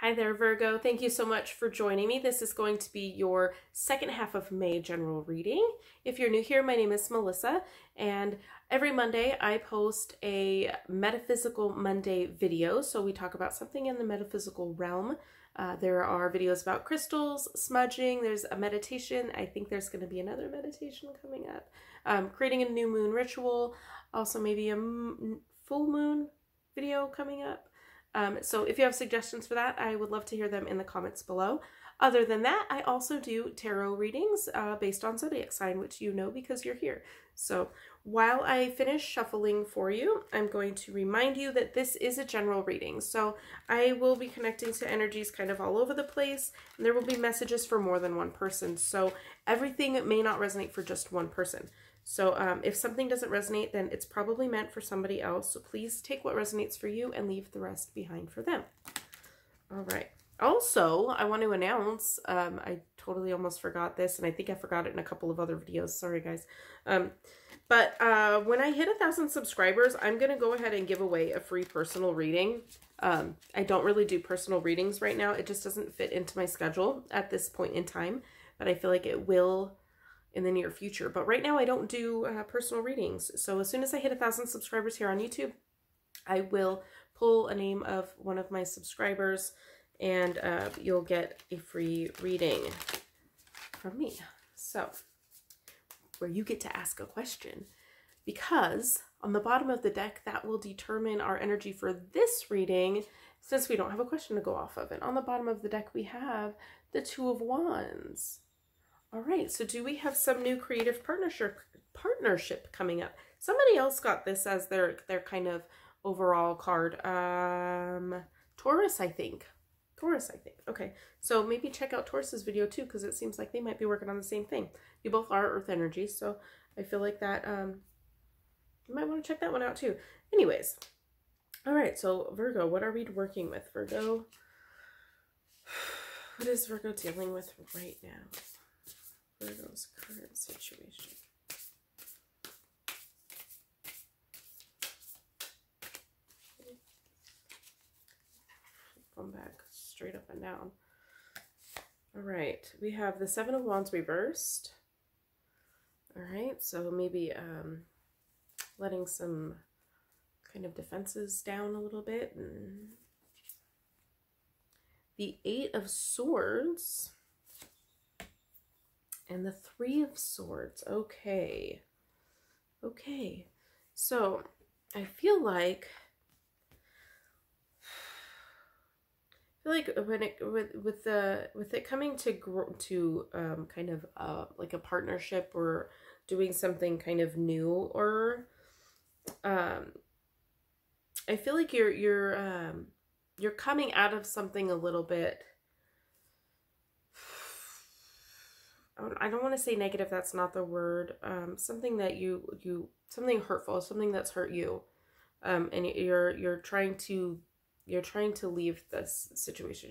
Hi there, Virgo. Thank you so much for joining me. This is going to be your second half of May general reading. If you're new here, my name is Melissa, and every Monday I post a Metaphysical Monday video. So we talk about something in the metaphysical realm. There are videos about crystals, smudging, there's a meditation. I think there's going to be another meditation coming up. Creating a new moon ritual, also maybe a full moon video coming up. So if you have suggestions for that, I would love to hear them in the comments below. Other than that, I also do tarot readings based on zodiac sign, which you know because you're here. So while I finish shuffling for you, I'm going to remind you that this is a general reading. So I will be connecting to energies kind of all over the place, and there will be messages for more than one person. So everything may not resonate for just one person. So if something doesn't resonate, then it's probably meant for somebody else. So please take what resonates for you and leave the rest behind for them. All right. Also, I want to announce, I totally almost forgot this, and I think I forgot it in a couple of other videos. Sorry, guys. But when I hit 1,000 subscribers, I'm going to go ahead and give away a free personal reading. I don't really do personal readings right now. It just doesn't fit into my schedule at this point in time, but I feel like it will in the near future. But right now I don't do personal readings. So as soon as I hit 1,000 subscribers here on YouTube, I will pull a name of one of my subscribers and you'll get a free reading from me. So where you get to ask a question, because on the bottom of the deck, that will determine our energy for this reading, since we don't have a question to go off of. And on the bottom of the deck, we have the Two of Wands. All right, so do we have some new creative partnership coming up? Somebody else got this as their kind of overall card. Taurus, I think. Okay, so maybe check out Taurus's video too, because it seems like they might be working on the same thing. You both are Earth energy, so I feel like that you might want to check that one out too. Anyways, all right, so Virgo, what are we working with, Virgo? What is Virgo dealing with right now? Virgo's current situation. Come back straight up and down. All right, we have the Seven of Wands reversed. All right, so maybe letting some kind of defenses down a little bit. And the Eight of Swords. And the Three of Swords. Okay. Okay. So I feel like when it with it coming to kind of like a partnership or doing something kind of new, or I feel like you're coming out of something a little bit. I don't want to say negative, that's not the word. Something that something hurtful, something that's hurt you. And you're trying to leave this situation.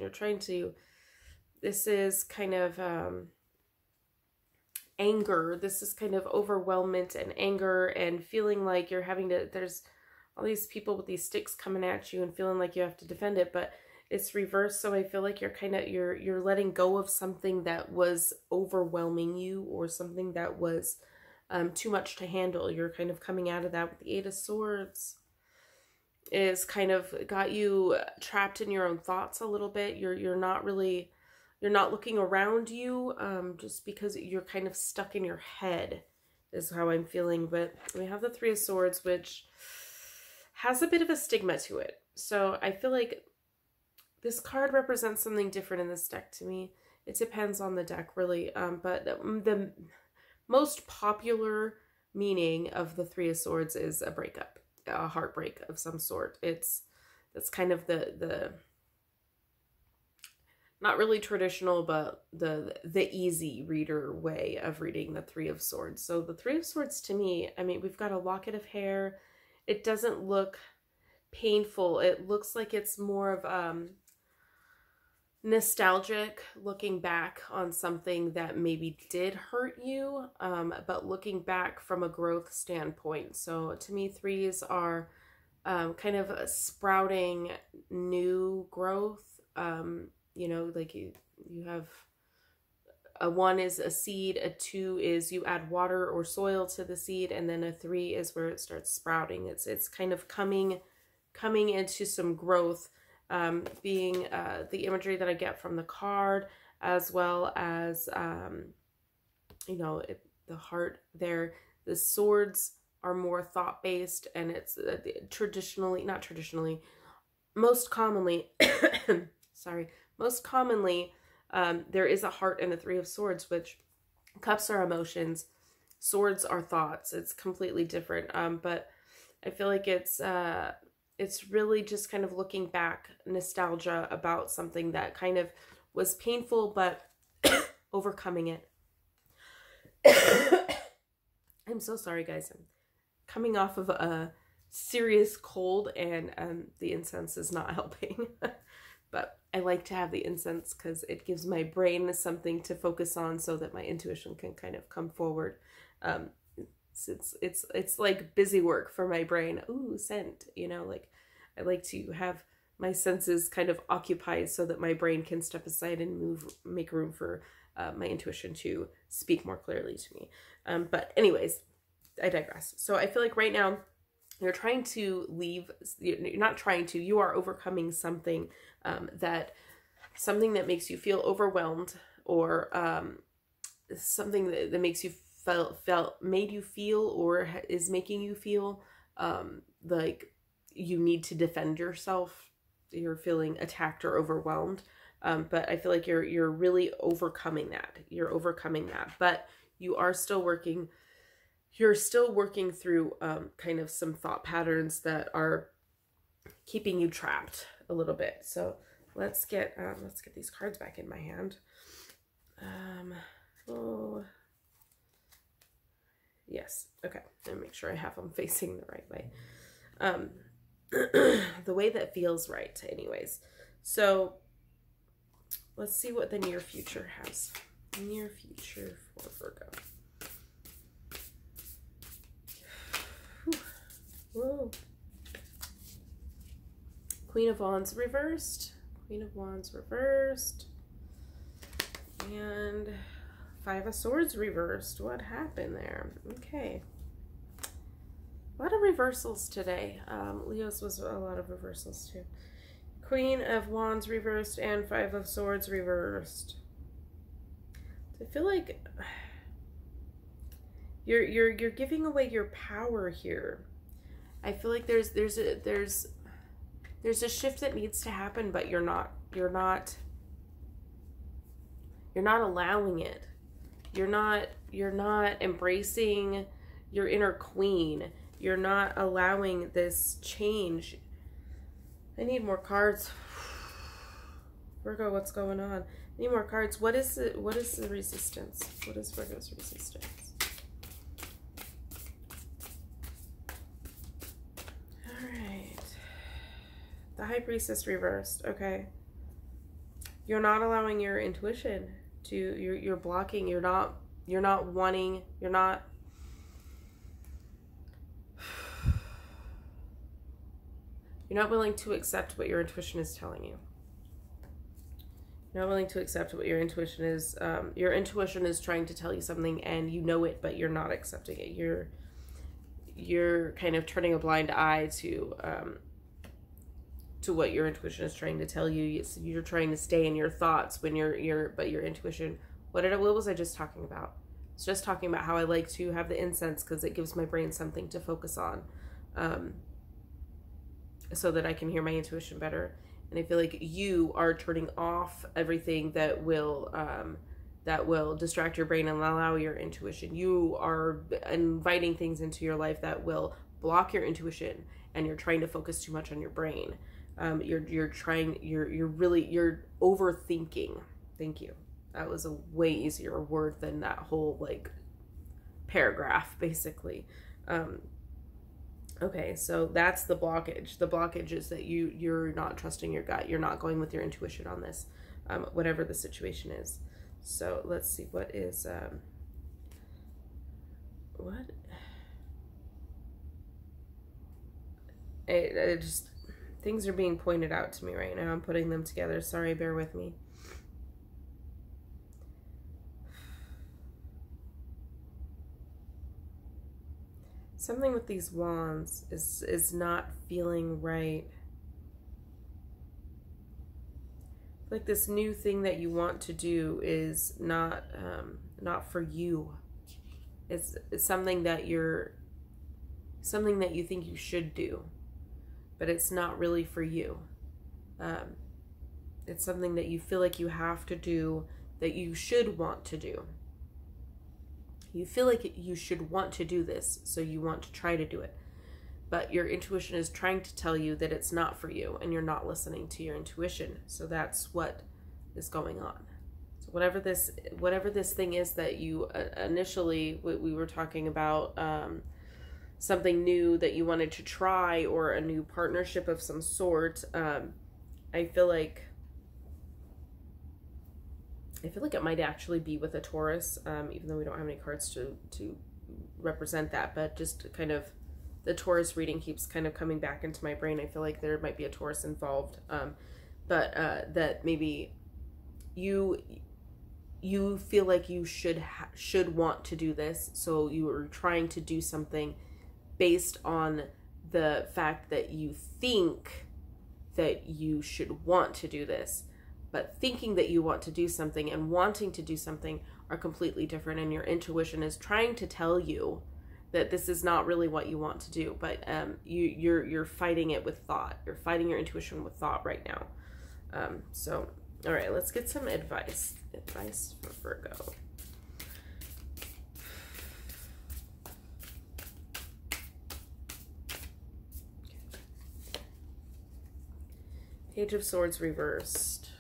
This is kind of anger. This is kind of overwhelmment and anger and feeling like you're having to, there's all these people with these sticks coming at you and feeling like you have to defend it, but it's reversed. So I feel like you're letting go of something that was overwhelming you, or something that was too much to handle. You're kind of coming out of that with the Eight of Swords. Is kind of got you trapped in your own thoughts a little bit. You're not looking around you, just because you're kind of stuck in your head is how I'm feeling. But we have the Three of Swords, which has a bit of a stigma to it. So I feel like this card represents something different in this deck to me. It depends on the deck, really. But the most popular meaning of the Three of Swords is a breakup, a heartbreak of some sort. That's kind of the not really traditional, but the easy reader way of reading the Three of Swords. So the Three of Swords to me, I mean, we've got a locket of hair. It doesn't look painful. It looks like it's more of nostalgic, looking back on something that maybe did hurt you, but looking back from a growth standpoint. So to me, threes are kind of sprouting new growth, you know, like you have a 1 is a seed, a 2 is you add water or soil to the seed, and then a 3 is where it starts sprouting. It's kind of coming into some growth, being the imagery that I get from the card, as well as, you know, the heart there. The swords are more thought-based, and it's not traditionally, most commonly, sorry, most commonly, there is a heart and a 3 of swords, which cups are emotions, swords are thoughts. It's completely different. But I feel like it's really just kind of looking back, nostalgia about something that kind of was painful, but overcoming it. I'm so sorry, guys. I'm coming off of a serious cold, and the incense is not helping. But I like to have the incense because it gives my brain something to focus on so that my intuition can kind of come forward. It's like busy work for my brain. Ooh, scent, you know, like I like to have my senses kind of occupied so that my brain can step aside and make room for my intuition to speak more clearly to me. But anyways, I digress. So I feel like right now you're trying to leave, you're not trying to, you are overcoming something that makes you feel overwhelmed, or something that makes you made you feel, or is making you feel like you need to defend yourself. You're feeling attacked or overwhelmed. But I feel like you're really overcoming that. You're overcoming that, but you are still working. You're still working through kind of some thought patterns that are keeping you trapped a little bit. So let's get these cards back in my hand. Oh, yes. Okay. Let me make sure I have them facing the right way. The way that feels right, anyways. So let's see what the near future has. Near future for Virgo. Whoa. Queen of Wands reversed. Queen of Wands reversed. And 5 of Swords reversed. What happened there? Okay. A lot of reversals today. Leo's was a lot of reversals too. Queen of Wands reversed and 5 of Swords reversed. I feel like you're giving away your power here. I feel like there's a shift that needs to happen, but you're not allowing it. You're not embracing your inner queen. You're not allowing this change. I need more cards. Virgo, what's going on? I need more cards. What is the resistance? What is Virgo's resistance? The High Priestess reversed. Okay. You're not allowing your intuition to, you're blocking, you're not wanting, you're not willing to accept what your intuition is telling you. You're not willing to accept what your intuition is. Your intuition is trying to tell you something and you know it, but you're not accepting it. You're kind of turning a blind eye to what your intuition is trying to tell you. You're trying to stay in your thoughts when but your intuition, what was I just talking about? It's just talking about how I like to have the incense because it gives my brain something to focus on, so that I can hear my intuition better. And I feel like you are turning off everything that will distract your brain and allow your intuition. You are inviting things into your life that will block your intuition, and you're trying to focus too much on your brain. You're overthinking. Thank you. That was a way easier word than that whole like paragraph, basically. Okay, so that's the blockage. The blockage is that you're not trusting your gut. You're not going with your intuition on this, whatever the situation is. So let's see, what is Things are being pointed out to me right now. I'm putting them together. Sorry, bear with me. Something with these wands is not feeling right. Like this new thing that you want to do is not for you. It's something that you think you should do, but it's not really for you. It's something that you feel like you have to do, that you should want to do. You feel like you should want to do this, so you want to try to do it. But your intuition is trying to tell you that it's not for you, and you're not listening to your intuition. So that's what is going on. So whatever this thing is that you initially, we were talking about, something new that you wanted to try, or a new partnership of some sort. I feel like it might actually be with a Taurus, even though we don't have any cards to represent that, but just kind of the Taurus reading keeps kind of coming back into my brain. I feel like there might be a Taurus involved, but that maybe you feel like you should want to do this, so you are trying to do something based on the fact that you think that you should want to do this. But thinking that you want to do something and wanting to do something are completely different, and your intuition is trying to tell you that this is not really what you want to do. But you're fighting it with thought. You're fighting your intuition with thought right now. So, all right, let's get some advice. Advice for Virgo. Page of Swords reversed.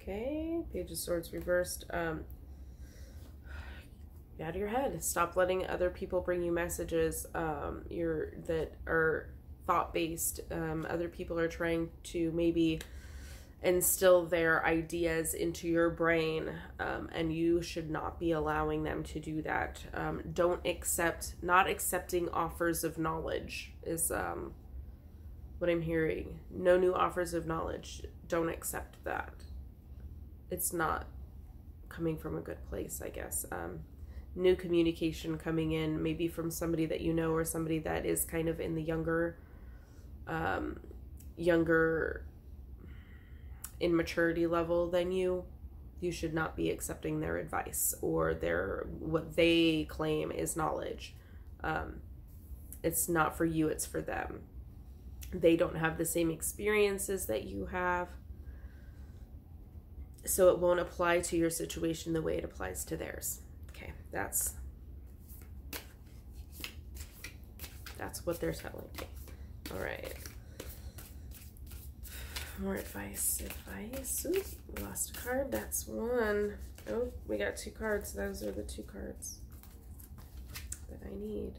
Okay, Page of Swords reversed. Get out of your head. Stop letting other people bring you messages that are thought-based. Other people are trying to maybe instill their ideas into your brain, and you should not be allowing them to do that. Not accepting offers of knowledge is what I'm hearing. No new offers of knowledge. Don't accept that. It's not coming from a good place, I guess. New communication coming in, maybe from somebody that you know, or somebody that is kind of in the younger in maturity level than you. You should not be accepting their advice or what they claim is knowledge. It's not for you, it's for them. They don't have the same experiences that you have, so it won't apply to your situation the way it applies to theirs. Okay, that's what they're telling me. All right. More advice. Ooh, we lost a card. That's one. Oh, we got two cards. Those are the two cards that I need.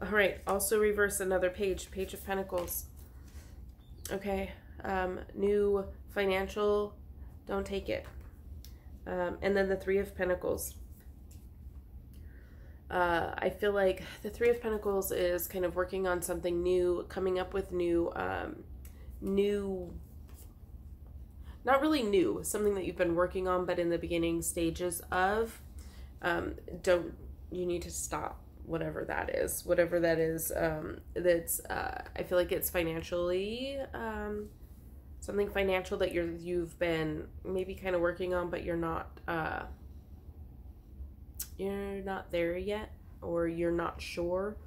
All right. Also reverse another page. Page of Pentacles. Okay. New financial. Don't take it. And then the Three of Pentacles. I feel like the Three of Pentacles is kind of working on something new, coming up with new, not really new, something that you've been working on, but in the beginning stages of. You need to stop whatever that is. Whatever that is, I feel like it's financially, something financial that you've been maybe kind of working on, but you're not there yet, or you're not sure,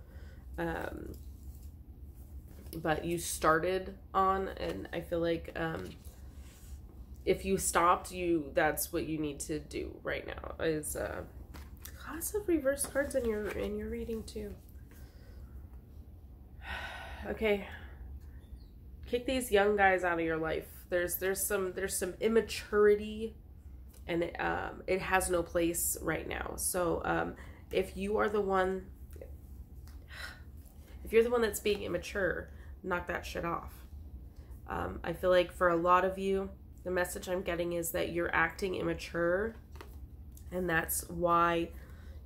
but you started on, and I feel like if you stopped, that's what you need to do right now. Is lots of reverse cards in your reading too. Okay. Kick these young guys out of your life. There's some immaturity, and it has no place right now. So if you're the one that's being immature, knock that shit off. I feel like for a lot of you, the message I'm getting is that you're acting immature, and that's why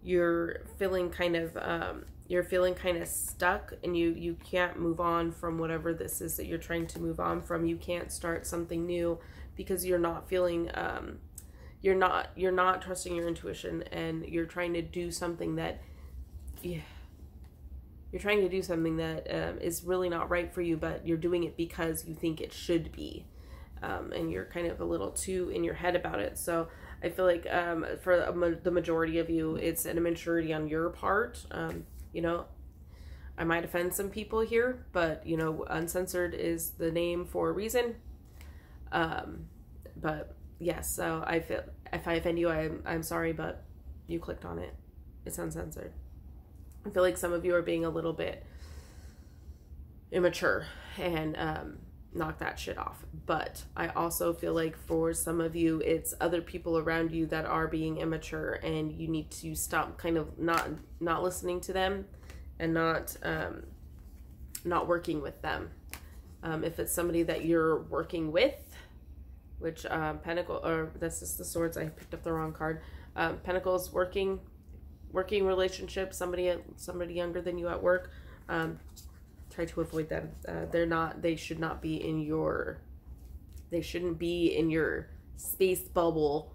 you're feeling kind of you're feeling kind of stuck, and you can't move on from whatever this is that you're trying to move on from. You can't start something new because you're not feeling, you're not trusting your intuition, and you're trying to do something that, yeah, you're trying to do something that is really not right for you, but you're doing it because you think it should be. And you're kind of a little too in your head about it. So I feel like for the majority of you, it's an immaturity on your part. You know, I might offend some people here, but, you know, uncensored is the name for a reason. But yes, so I feel if I offend you, I'm sorry, but you clicked on it. It's uncensored. I feel like some of you are being a little bit immature and knock that shit off. But I also feel like for some of you, it's other people around you that are being immature, and you need to stop kind of not listening to them and not working with them. If it's somebody that you're working with, which Pentacle, or this is the Swords, I picked up the wrong card. Pentacles, working relationship, somebody younger than you at work. Try to avoid them. They shouldn't be in your space bubble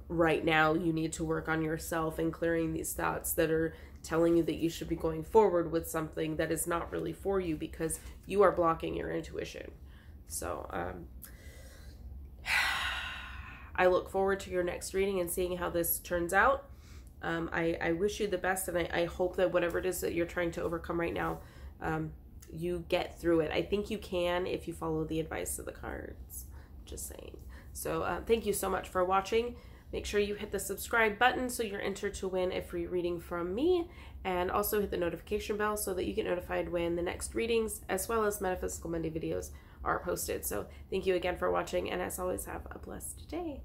right now. You need to work on yourself and clearing these thoughts that are telling you that you should be going forward with something that is not really for you, because you are blocking your intuition. So I look forward to your next reading and seeing how this turns out. I wish you the best, and I hope that whatever it is that you're trying to overcome right now, you get through it. I think you can if you follow the advice of the cards. Just saying. So thank you so much for watching. Make sure you hit the subscribe button so you're entered to win a free reading from me, and also hit the notification bell so that you get notified when the next readings as well as Metaphysical Monday videos are posted. So thank you again for watching, and as always, have a blessed day.